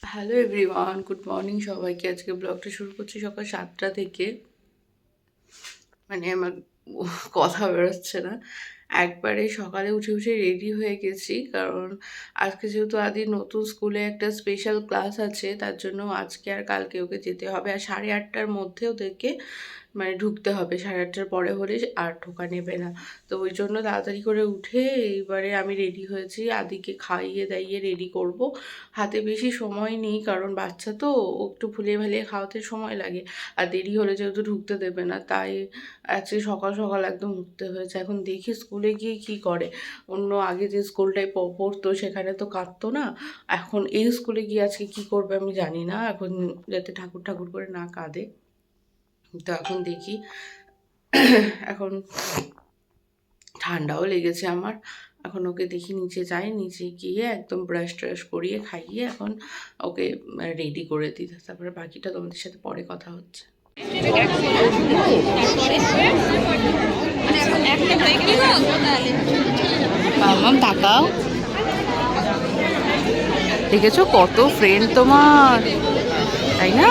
Hello everyone, good morning সবাইকে। আজকে ব্লগটা শুরু করছি সকাল 7টা থেকে। আমার কথা বেরোচ্ছে না। একবারে সকালে উঠে রেডি হয়ে গেছি, কারণ আজকে যেহেতু আদির নতুন স্কুলে একটা স্পেশাল ক্লাস আছে, তার জন্য আজকে আর কালকে ওকে যেতে হবে। আর 8:30টার মধ্যে ওদেরকে ঢুকতে হবে, 8:30টার পরে হলে আর ঢোকা নেবে না। তো ওই জন্য তাড়াতাড়ি করে উঠে এইবারে আমি রেডি হয়েছি। আদিকে খাইয়ে দাইয়ে রেডি করব। হাতে বেশি সময় নেই, কারণ বাচ্চা তো, ও একটু ফুলিয়ে ভালিয়ে খাওয়াতে সময় লাগে। আর দেরি হলে যেহেতু ঢুকতে দেবে না, তাই আজকে সকাল সকাল একদম উঠতে হয়েছে। এখন দেখি স্কুলে গিয়ে কি করে। অন্য আগে যে স্কুলটায় পড়তো সেখানে তো কাঁদতো না, এখন এই স্কুলে গিয়ে আজকে কি করবে আমি জানি না। এখন যাতে ঠাকুর ঠাকুর করে না কাঁদে, তো এখন দেখি। এখন ঠান্ডাও লেগেছে আমার। এখন ওকে দেখি নিচে যাই, নিচে গিয়ে একদম ব্রাশ ট্রাশ করিয়ে খাইয়ে এখন ওকে রেডি করে দিই। তারপরে বাকিটা তোমাদের সাথে পরে কথা হচ্ছে। মামাম তাকাও, দেখেছো কত ফ্রেন্ড তোমার, তাই না?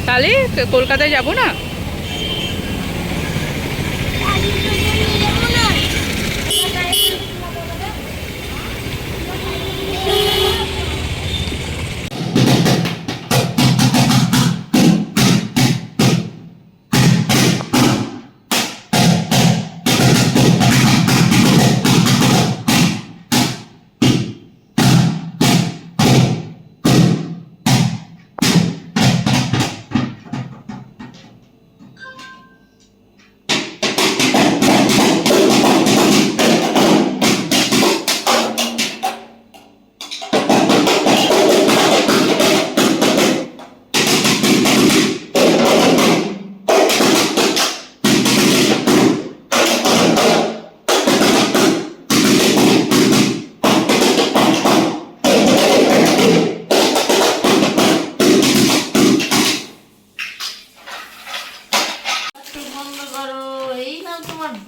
তাহলে কলকাতায় যাব না?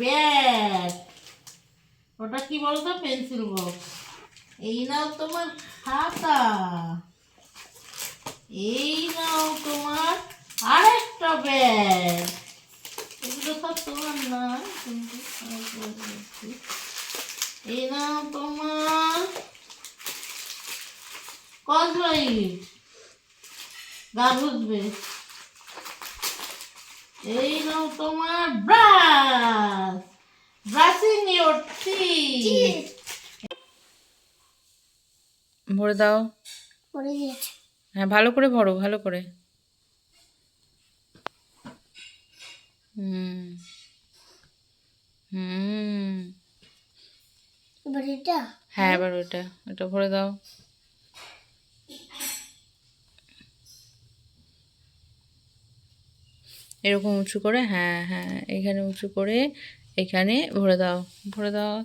ব্যাগ, ওটা কি বলতো? Pencil box. এই নাও তোমার খাতা, এই নাও তোমার আরেকটা ব্যাগ। এগুলো সব তোমার না, এই নাও তোমার কসমেটিক, গা বুঝবে। এই নাও তোমার ব্রাশ, ব্রাশিং ইওর টিথ। ভরে দাও। পড়ে গেছে। হ্যাঁ, ভালো করে ভরো, ভালো করে। হুম হুম এবার এটা, হ্যাঁ, এবার এটা ভরে দাও। এরকম উঁচু করে, হ্যাঁ হ্যাঁ, এখানে উঁচু করে এখানে ভরে দাও, ভরে দাও।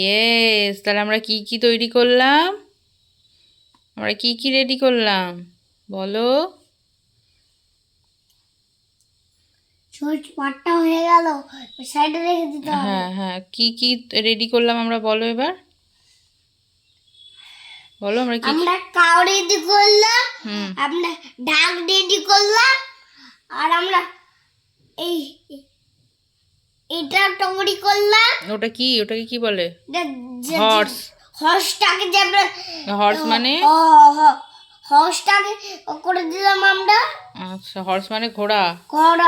ইয়েস, তাহলে আমরা কি কি তৈরি করলাম? আমরা কি কি রেডি করলাম বলো? পাটটা হয়ে গেল, সাইডে রেখে দিতে হবে। হ্যাঁ হ্যাঁ, কি কি রেডি করলাম আমরা বলো এবার, বলো আমরা কি। আমরা কাউ রেডি করলাম, আমরা ঢাক রেডি করলাম, আর আমরা এই এটা তৈরি করলাম। ওটাকে কি বলে? হর্স। হর্সটাকে যে আমরা, হর্স মানে? হর্সটাকে করে দিলাম আমরা। আচ্ছা, হর্স মানে ঘোড়া। ঘোড়া।